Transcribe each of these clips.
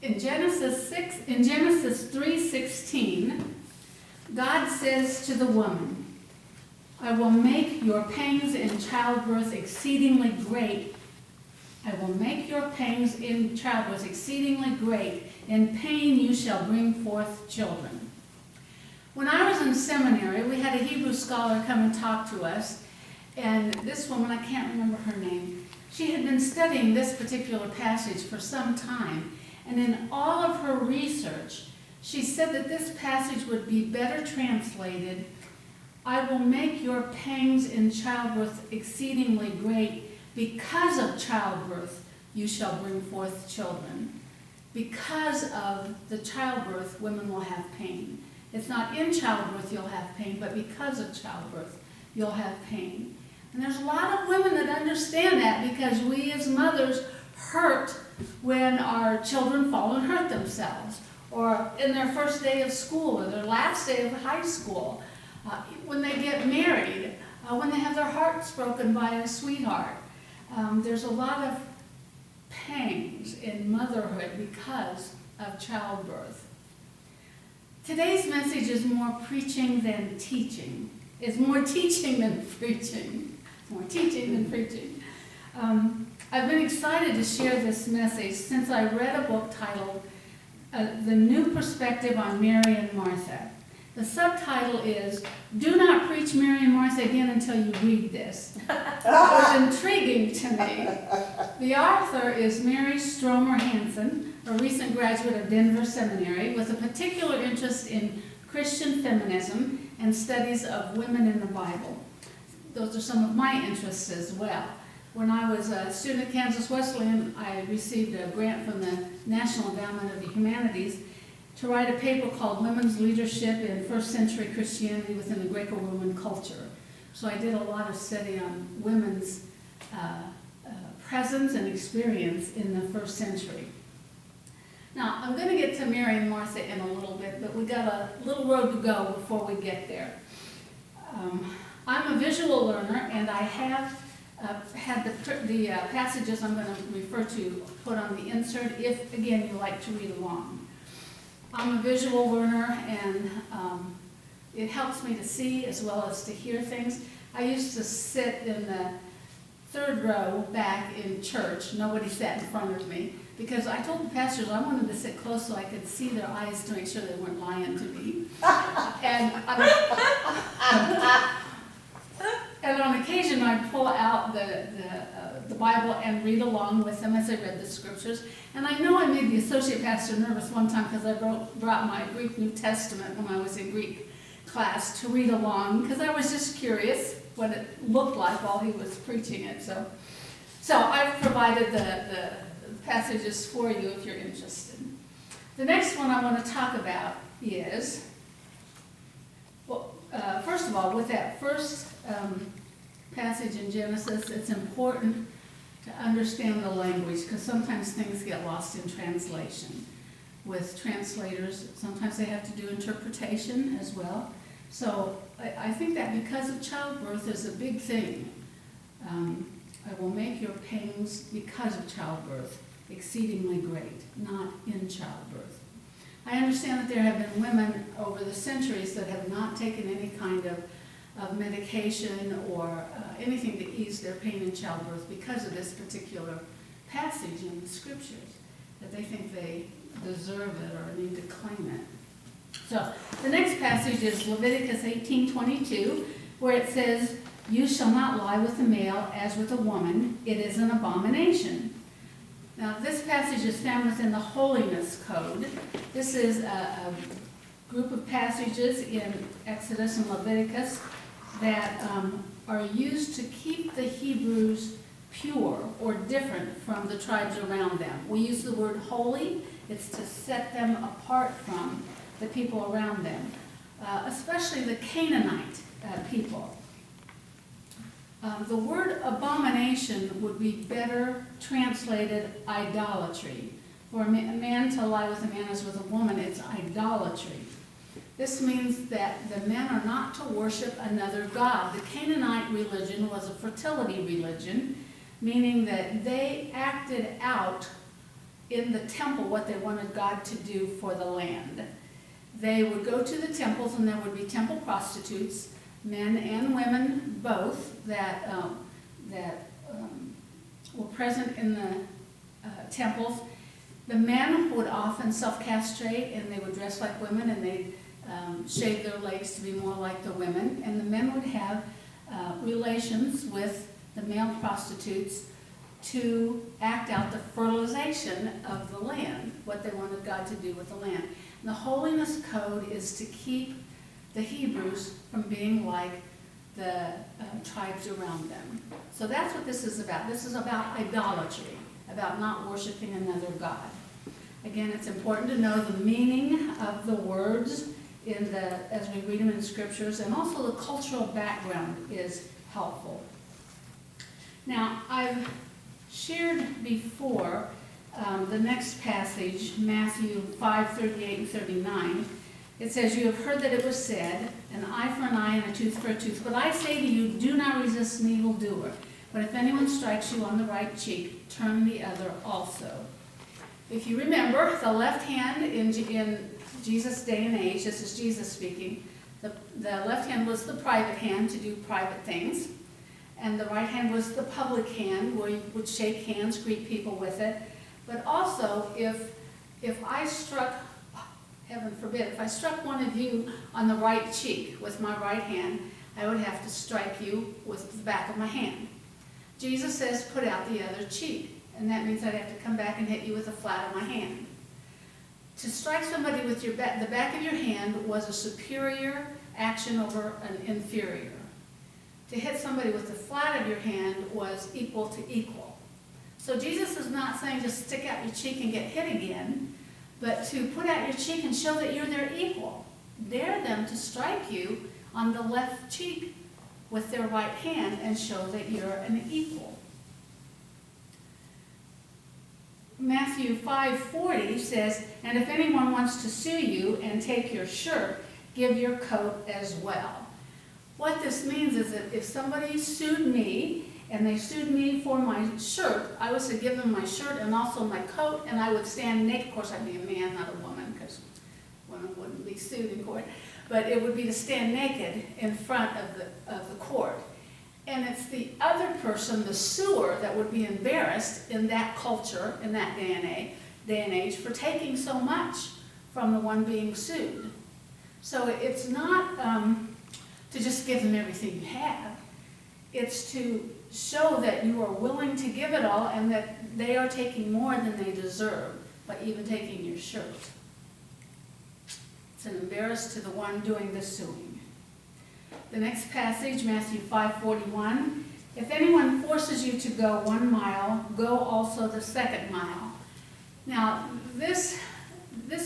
in Genesis 3:16, God says to the woman, I will make your pangs in childbirth exceedingly great. I will make your pangs in childbirth exceedingly great. In pain you shall bring forth children. When I was in seminary, we had a Hebrew scholar come and talk to us. And this woman, I can't remember her name, she had been studying this particular passage for some time. And in all of her research, she said that this passage would be better translated, I will make your pangs in childbirth exceedingly great. Because of childbirth, you shall bring forth children. Because of the childbirth, women will have pain. It's not in childbirth you'll have pain, but because of childbirth, you'll have pain. And there's a lot of women that understand that because we as mothers hurt when our children fall and hurt themselves, or in their first day of school, or their last day of high school, when they get married, when they have their hearts broken by a sweetheart. There's a lot of pangs in motherhood because of childbirth. Today's message is more preaching than teaching. It's more teaching than preaching. It's more teaching than preaching. I've been excited to share this message since I read a book titled The New Perspective on Mary and Martha. The subtitle is, Do Not Preach Mary and Martha Again Until You Read This. It was intriguing to me. The author is Mary Stromer Hansen, a recent graduate of Denver Seminary with a particular interest in Christian feminism and studies of women in the Bible. Those are some of my interests as well. When I was a student at Kansas Wesleyan, I received a grant from the National Endowment of the Humanities to write a paper called Women's Leadership in First Century Christianity Within the Greco-Roman Culture. So I did a lot of study on women's presence and experience in the first century. Now, I'm going to get to Mary and Martha in a little bit, but we got a little road to go before we get there. I'm a visual learner, and I have had the passages I'm going to refer to put on the insert if, again, you like to read along. I'm a visual learner, and it helps me to see as well as to hear things. I used to sit in the third row back in church. Nobody sat in front of me because I told the pastors I wanted to sit close so I could see their eyes to make sure they weren't lying to me. And on occasion I'd pull out the Bible and read along with them as I read the scriptures. And I know I made the associate pastor nervous one time because I brought my Greek New Testament when I was in Greek class to read along because I was just curious what it looked like while he was preaching it. So I've provided the passages for you if you're interested. The next one I want to talk about is, well, first of all, with that first passage in Genesis, it's important to understand the language because sometimes things get lost in translation. With translators, sometimes they have to do interpretation as well. So I think that because of childbirth is a big thing. I will make your pangs because of childbirth exceedingly great, not in childbirth. I understand that there have been women over the centuries that have not taken any kind of medication or anything to ease their pain in childbirth because of this particular passage in the scriptures, that they think they deserve it or need to claim it. So the next passage is Leviticus 18:22, where it says, You shall not lie with a male as with a woman. It is an abomination. Now this passage is found within the Holiness Code. This is a group of passages in Exodus and Leviticus that are used to keep the Hebrews pure or different from the tribes around them. We use the word holy. It's to set them apart from the people around them, especially the Canaanite people. The word abomination would be better translated idolatry. For a man to lie with a man as with a woman, it's idolatry. This means that the men are not to worship another god. The Canaanite religion was a fertility religion, meaning that they acted out in the temple what they wanted God to do for the land. They would go to the temples, and there would be temple prostitutes, men and women both, that were present in the temples. The men would often self-castrate, and they would dress like women, and they'd shave their legs to be more like the women. And the men would have relations with the male prostitutes to act out the fertilization of the land, what they wanted God to do with the land. And the holiness code is to keep the Hebrews from being like the tribes around them. So that's what this is about. This is about idolatry, about not worshiping another God. Again, it's important to know the meaning of the words as we read them in scriptures, and also the cultural background is helpful. Now, I've shared before the next passage, Matthew 5:38 and 39. It says, "You have heard that it was said, an eye for an eye and a tooth for a tooth. But I say to you, do not resist an evildoer. But if anyone strikes you on the right cheek, turn the other also." If you remember, the left hand in Jesus' day and age, this is Jesus speaking, the left hand was the private hand to do private things, and the right hand was the public hand where you would shake hands, greet people with it. But also, if I struck, heaven forbid, if I struck one of you on the right cheek with my right hand, I would have to strike you with the back of my hand. Jesus says, put out the other cheek, and that means I'd have to come back and hit you with the flat of my hand. To strike somebody with the back of your hand was a superior action over an inferior. To hit somebody with the flat of your hand was equal to equal. So Jesus is not saying just stick out your cheek and get hit again, but to put out your cheek and show that you're their equal. Dare them to strike you on the left cheek with their right hand and show that you're an equal. Matthew 5:40 says, "And if anyone wants to sue you and take your shirt, give your coat as well." What this means is that if somebody sued me, and they sued me for my shirt, I was to give them my shirt and also my coat, and I would stand naked. Of course, I'd be a man, not a woman, because women wouldn't be sued in court. But it would be to stand naked in front of the court. And it's the other person, the suer, that would be embarrassed in that culture, in that day and age, for taking so much from the one being sued. So it's not to just give them everything you have. It's to show that you are willing to give it all and that they are taking more than they deserve by even taking your shirt. It's an embarrassment to the one doing the suing. The next passage, Matthew 5:41, "If anyone forces you to go 1 mile, go also the 2nd mile." Now, this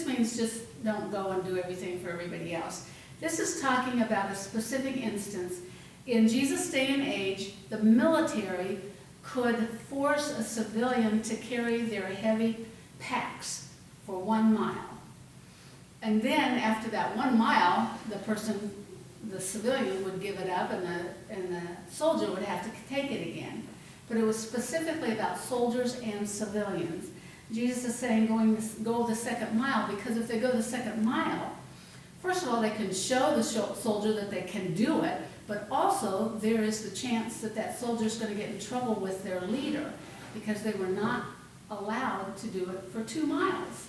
means just don't go and do everything for everybody else. This is talking about a specific instance. In Jesus' day and age, the military could force a civilian to carry their heavy packs for 1 mile. And then after that 1 mile, the civilian would give it up, and the soldier would have to take it again. But it was specifically about soldiers and civilians. Jesus is saying go the 2nd mile, because if they go the 2nd mile, first of all, they can show the soldier that they can do it, but also there is the chance that that soldier is going to get in trouble with their leader because they were not allowed to do it for 2 miles.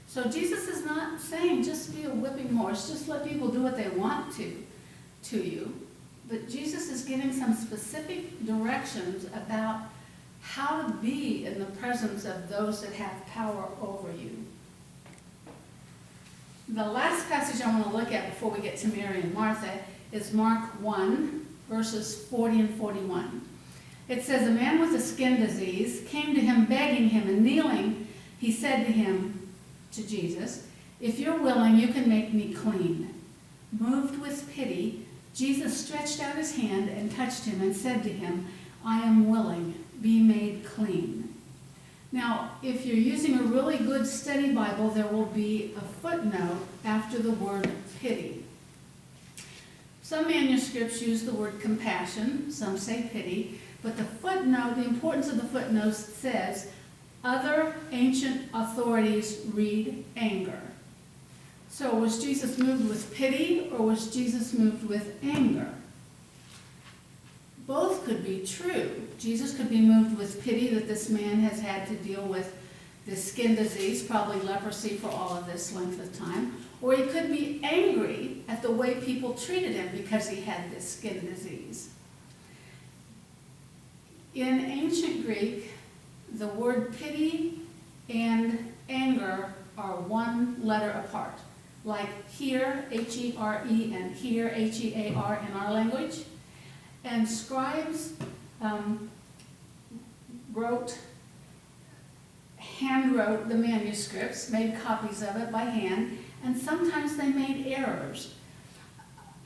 So Jesus is not saying just be a whipping horse, just let people do what they want to you. But Jesus is giving some specific directions about how to be in the presence of those that have power over you. The last passage I want to look at before we get to Mary and Martha is Mark 1, verses 40 and 41. It says, "A man with a skin disease came to him begging him, and kneeling, he said to Jesus, 'If you're willing, you can make me clean.' Moved with pity, Jesus stretched out his hand and touched him and said to him, 'I am willing, be made clean.'" Now, if you're using a really good study Bible, there will be a footnote after the word pity. Some manuscripts use the word compassion, some say pity, but the footnote, the importance of the footnote says, Other ancient authorities read anger. So was Jesus moved with pity or was Jesus moved with anger? Both could be true. Jesus could be moved with pity that this man has had to deal with this skin disease, probably leprosy for all of this length of time, or he could be angry at the way people treated him because he had this skin disease. In ancient Greek, the word pity and anger are one letter apart. Like here, H-E-R-E, and here, H-E-A-R in our language. And scribes handwrote the manuscripts, made copies of it by hand, and sometimes they made errors.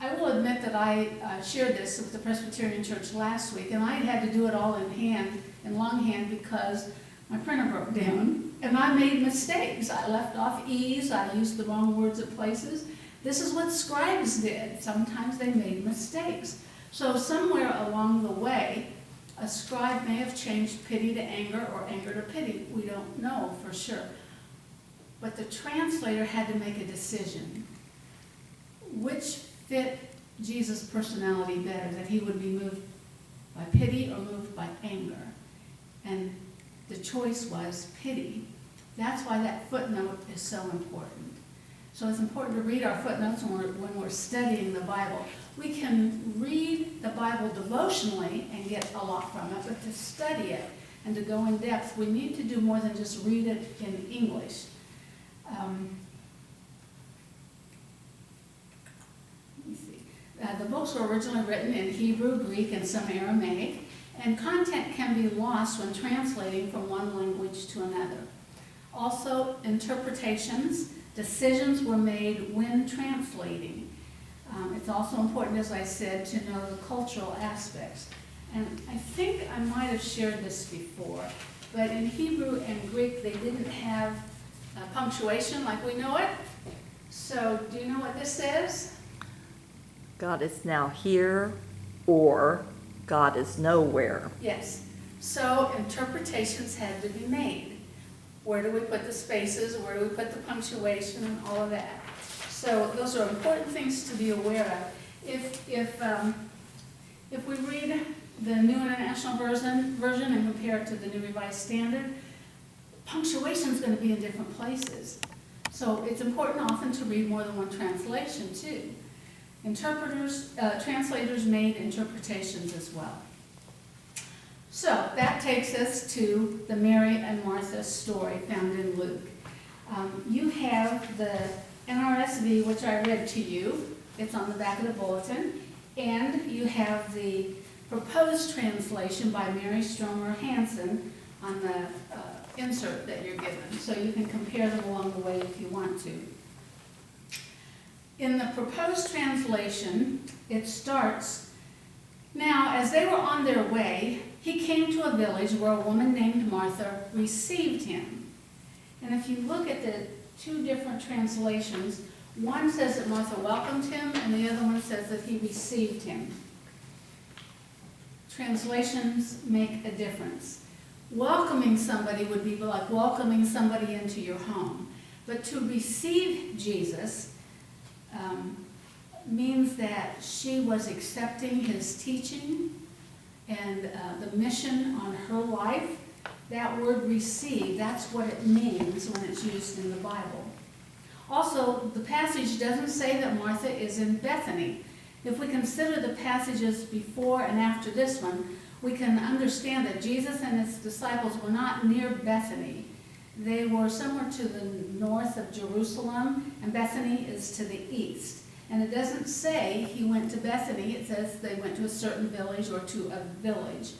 I will admit that I shared this with the Presbyterian Church last week, and I had to do it all in longhand, because my printer broke down, and I made mistakes. I left off E's, I used the wrong words at places. This is what scribes did. Sometimes they made mistakes. So somewhere along the way, a scribe may have changed pity to anger or anger to pity. We don't know for sure. But the translator had to make a decision. Which fit Jesus' personality better, that he would be moved by pity or moved by anger? And the choice was pity. That's why that footnote is so important. So it's important to read our footnotes when we're studying the Bible. We can read the Bible devotionally and get a lot from it, but to study it and to go in depth, we need to do more than just read it in English. Let me see. The books were originally written in Hebrew, Greek, and some Aramaic, and content can be lost when translating from one language to another. Also, interpretations, decisions were made when translating. It's also important, as I said, to know the cultural aspects. And I think I might have shared this before, but in Hebrew and Greek, they didn't have punctuation like we know it. So, do you know what this says? God is now here, or God is nowhere. Yes. So interpretations had to be made. Where do we put the spaces? Where do we put the punctuation and all of that? So those are important things to be aware of. If we read the New International Version and compare it to the New Revised Standard, punctuation is going to be in different places. So it's important often to read more than one translation too. Translators made interpretations as well. So that takes us to the Mary and Martha story found in Luke. You have the NRSV, which I read to you. It's on the back of the bulletin. And you have the proposed translation by Mary Stromer Hansen on the insert that you're given. So you can compare them along the way if you want to. In the proposed translation, it starts, "Now, as they were on their way, he came to a village where a woman named Martha received him." And if you look at the two different translations, one says that Martha welcomed him, and the other one says that he received him. Translations make a difference. Welcoming somebody would be like welcoming somebody into your home. But to receive Jesus means that she was accepting his teaching and the mission on her life. That word receive, that's what it means when it's used in the Bible. Also, the passage doesn't say that Martha is in Bethany. If we consider the passages before and after this one, we can understand that Jesus and his disciples were not near Bethany. They were somewhere to the north of Jerusalem, and Bethany is to the east. And it doesn't say he went to Bethany. It says they went to a certain village or to a village.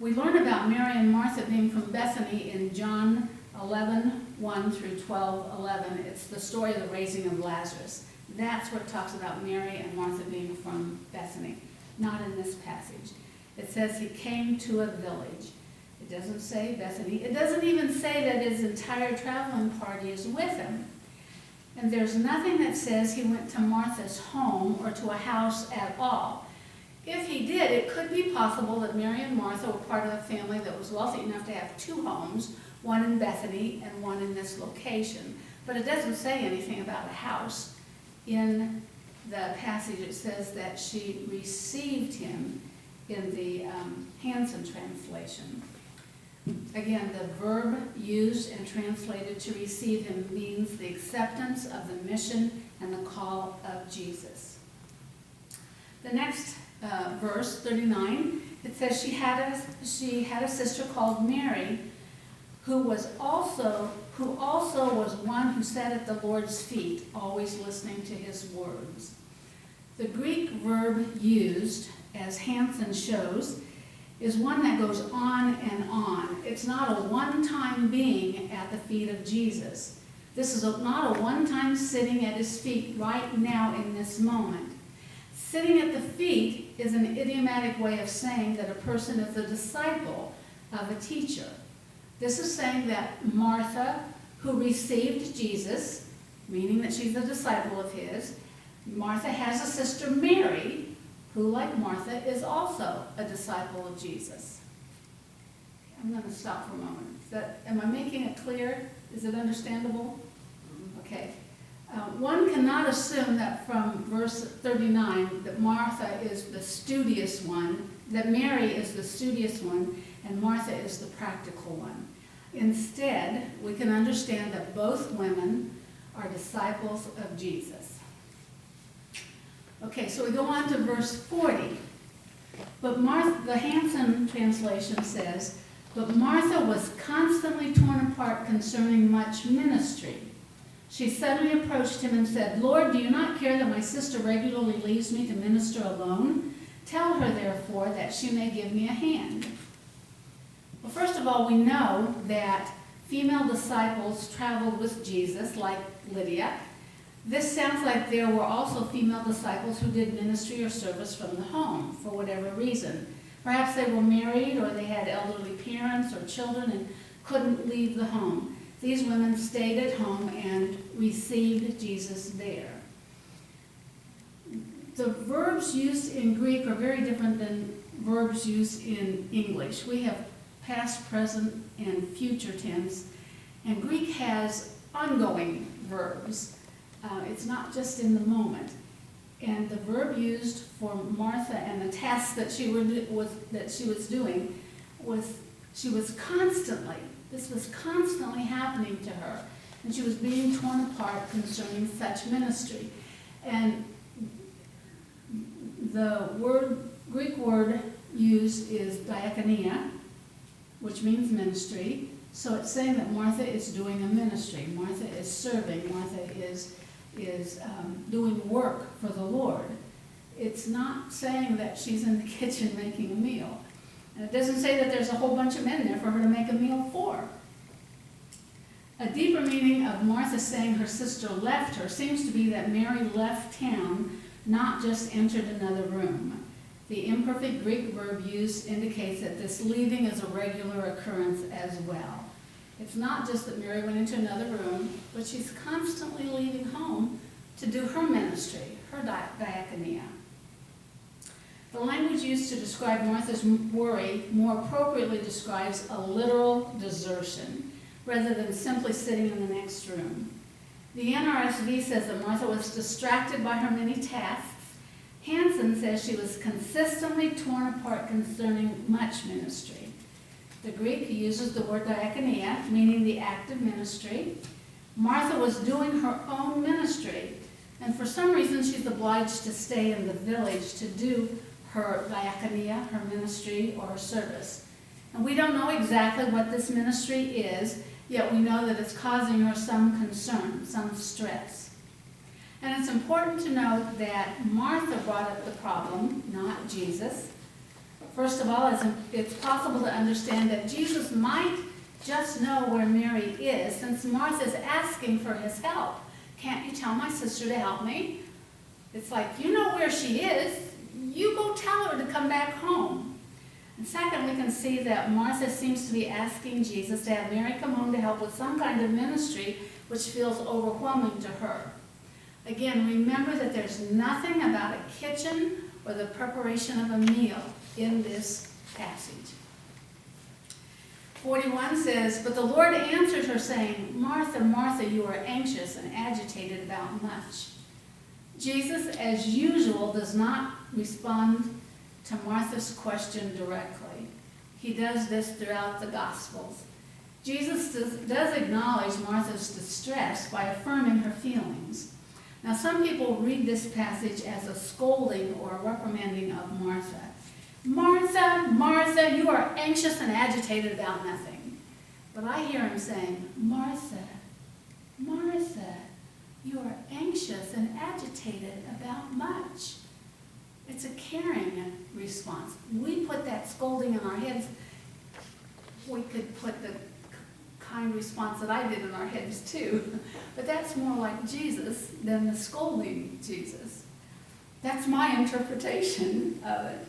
We learn about Mary and Martha being from Bethany in John 11:1 through 12:11. It's the story of the raising of Lazarus. That's what talks about Mary and Martha being from Bethany, not in this passage. It says he came to a village. It doesn't say Bethany. It doesn't even say that his entire traveling party is with him. And there's nothing that says he went to Martha's home or to a house at all. If he did, it could be possible that Mary and Martha were part of a family that was wealthy enough to have two homes, one in Bethany and one in this location. But it doesn't say anything about a house. In the passage it says that she received him in the Hansen translation. Again, the verb used and translated to receive him means the acceptance of the mission and the call of Jesus. The next verse, 39, it says she had a sister called Mary, who also was one who sat at the Lord's feet, always listening to his words. The Greek verb used, as Hansen shows, is one that goes on and on. It's not a one-time being at the feet of Jesus. This is not a one-time sitting at his feet right now in this moment. Sitting at the feet is an idiomatic way of saying that a person is a disciple of a teacher. This is saying that Martha, who received Jesus, meaning that she's a disciple of his, Martha has a sister, Mary, who, like Martha, is also a disciple of Jesus. I'm going to stop for a moment. Am I making it clear? Is it understandable? Okay. One cannot assume that from verse 39 that Martha is the studious one, that Mary is the studious one, and Martha is the practical one. Instead, we can understand that both women are disciples of Jesus. Okay, so we go on to verse 40. But Martha, the Hansen translation says, but Martha was constantly torn apart concerning much ministry. She suddenly approached him and said, Lord, do you not care that my sister regularly leaves me to minister alone? Tell her, therefore, that she may give me a hand. Well, first of all, we know that female disciples traveled with Jesus, like Lydia. This sounds like there were also female disciples who did ministry or service from the home, for whatever reason. Perhaps they were married or they had elderly parents or children and couldn't leave the home. These women stayed at home and received Jesus there. The verbs used in Greek are very different than verbs used in English. We have past, present, and future tense, and Greek has ongoing verbs. It's not just in the moment. And the verb used for Martha and the task that she was doing was she was constantly, this was constantly happening to her, and she was being torn apart concerning such ministry. And the Greek word used is diakonia, which means ministry. So it's saying that Martha is doing a ministry. Martha is serving. Martha is doing work for the Lord. It's not saying that she's in the kitchen making a meal. And it doesn't say that there's a whole bunch of men there for her to make a meal for. A deeper meaning of Martha saying her sister left her seems to be that Mary left town, not just entered another room. The imperfect Greek verb used indicates that this leaving is a regular occurrence as well. It's not just that Mary went into another room, but she's constantly leaving home to do her ministry, her diakonia. The language used to describe Martha's worry more appropriately describes a literal desertion, rather than simply sitting in the next room. The NRSV says that Martha was distracted by her many tasks. Hansen says she was consistently torn apart concerning much ministry. The Greek uses the word diakonia, meaning the act of ministry. Martha was doing her own ministry, and for some reason she's obliged to stay in the village to do her diakonia, her ministry, or her service. And we don't know exactly what this ministry is, yet we know that it's causing her some concern, some stress. And it's important to note that Martha brought up the problem, not Jesus. First of all, it's possible to understand that Jesus might just know where Mary is, since Martha's asking for his help. Can't you tell my sister to help me? It's like, you know where she is. You go tell her to come back home. And second, we can see that Martha seems to be asking Jesus to have Mary come home to help with some kind of ministry which feels overwhelming to her. Again, remember that there's nothing about a kitchen or the preparation of a meal in this passage. 41 says, "But the Lord answered her, saying, Martha, Martha, you are anxious and agitated about much." Jesus, as usual, does not respond to Martha's question directly. He does this throughout the Gospels. Jesus does acknowledge Martha's distress by affirming her feelings. Now, some people read this passage as a scolding or a reprimanding of Martha. "Martha, Martha, you are anxious and agitated about nothing." But I hear him saying, "Martha, Martha, you are anxious and agitated about much." It's a caring response. We put that scolding in our heads. We could put the kind response that I did in our heads too. But that's more like Jesus than the scolding Jesus. That's my interpretation of it.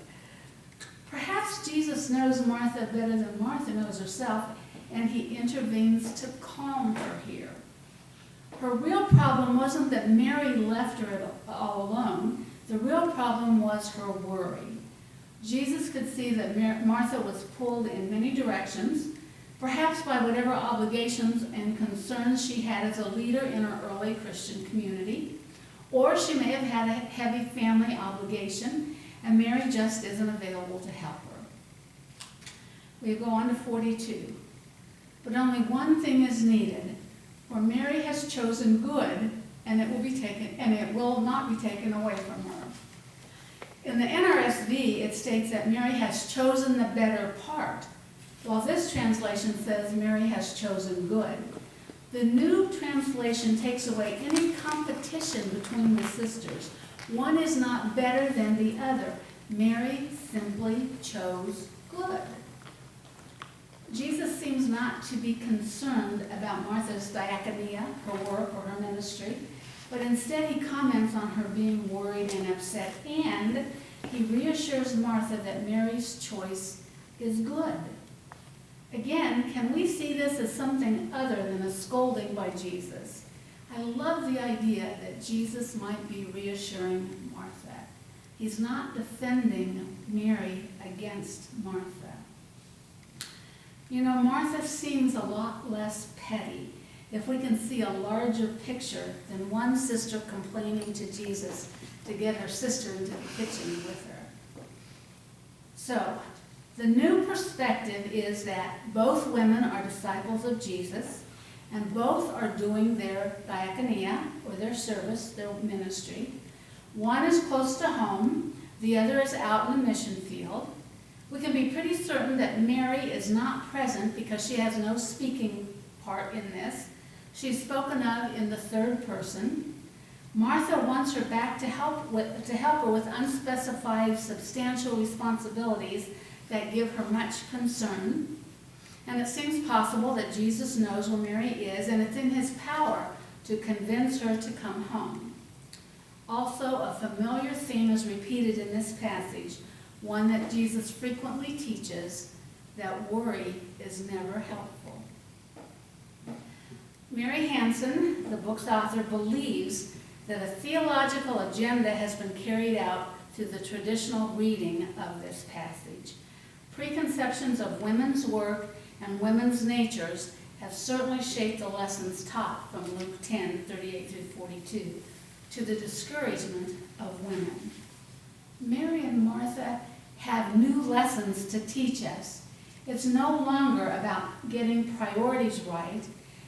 Perhaps Jesus knows Martha better than Martha knows herself, and he intervenes to calm her here. Her real problem wasn't that Mary left her all alone. The real problem was her worry. Jesus could see that Martha was pulled in many directions, perhaps by whatever obligations and concerns she had as a leader in her early Christian community, or she may have had a heavy family obligation, and Mary just isn't available to help her. We go on to 42. "But only one thing is needed, for Mary has chosen good, and it will not be taken away from her." In the NRSV, it states that Mary has chosen the better part, while this translation says Mary has chosen good. The new translation takes away any competition between the sisters. One is not better than the other. Mary simply chose good. Jesus seems not to be concerned about Martha's diakonia, her work or her ministry, but instead he comments on her being worried and upset, and he reassures Martha that Mary's choice is good. Again, can we see this as something other than a scolding by Jesus? I love the idea that Jesus might be reassuring Martha. He's not defending Mary against Martha. You know, Martha seems a lot less petty if we can see a larger picture than one sister complaining to Jesus to get her sister into the kitchen with her. So, the new perspective is that both women are disciples of Jesus, and both are doing their diakonia, or their service, their ministry. One is close to home, the other is out in the mission field. We can be pretty certain that Mary is not present because she has no speaking part in this. She's spoken of in the third person. Martha wants her back to help her with unspecified substantial responsibilities that give her much concern. And it seems possible that Jesus knows where Mary is, and it's in his power to convince her to come home. Also, a familiar theme is repeated in this passage, one that Jesus frequently teaches, that worry is never helpful. Mary Hansen, the book's author, believes that a theological agenda has been carried out through the traditional reading of this passage. Preconceptions of women's work and women's natures have certainly shaped the lessons taught from Luke 10:38 through 42, to the discouragement of women. Mary and Martha have new lessons to teach us. It's no longer about getting priorities right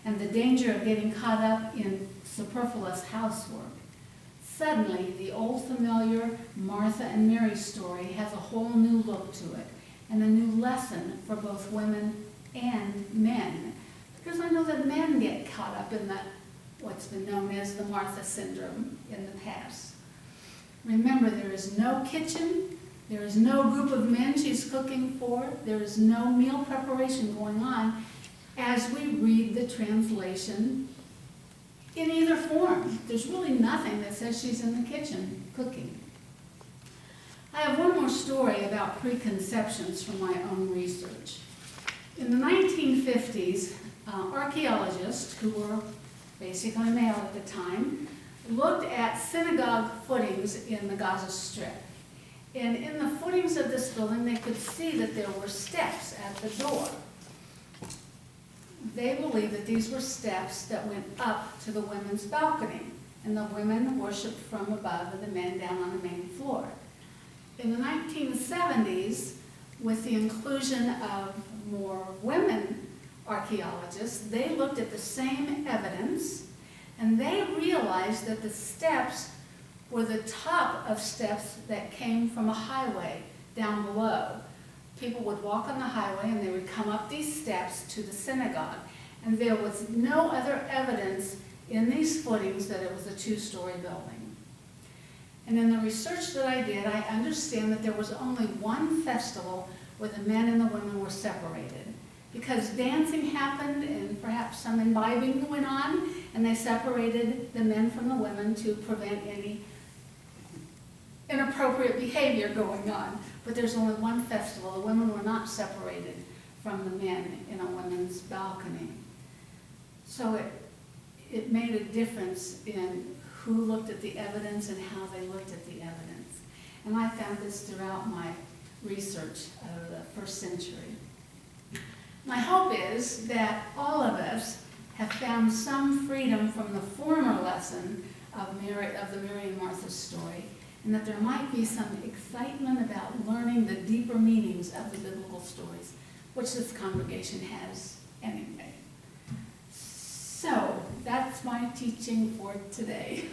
and the danger of getting caught up in superfluous housework. Suddenly, the old familiar Martha and Mary story has a whole new look to it, and a new lesson for both women and men. Because I know that men get caught up in what's been known as the Martha syndrome in the past. Remember, there is no kitchen, there is no group of men she's cooking for, there is no meal preparation going on as we read the translation in either form. There's really nothing that says she's in the kitchen cooking. I have one more story about preconceptions from my own research. In the 1950s, archaeologists, who were basically male at the time, looked at synagogue footings in the Gaza Strip. And in the footings of this building, they could see that there were steps at the door. They believed that these were steps that went up to the women's balcony, and the women worshiped from above and the men down on the main floor. In the 1970s, with the inclusion of more women archaeologists, they looked at the same evidence, and they realized that the steps were the top of steps that came from a highway down below. People would walk on the highway and they would come up these steps to the synagogue. And there was no other evidence in these footings that it was a two-story building. And in the research that I did, I understand that there was only one festival where the men and the women were separated, because dancing happened and perhaps some imbibing went on, and they separated the men from the women to prevent any inappropriate behavior going on. But there's only one festival. The women were not separated from the men in a women's balcony. So it made a difference in who looked at the evidence and how they looked at the evidence. And I found this throughout my research of the first century. My hope is that all of us have found some freedom from the former lesson of the Mary and Martha story, and that there might be some excitement about learning the deeper meanings of the biblical stories, which this congregation has anyway. So, that's my teaching for today.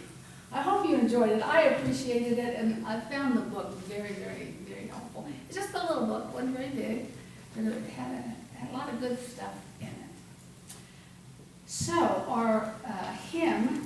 I hope you enjoyed it. I appreciated it, and I found the book very, very, very helpful. It's just a little book, wasn't very big, but it had a lot of good stuff in it. So, our hymn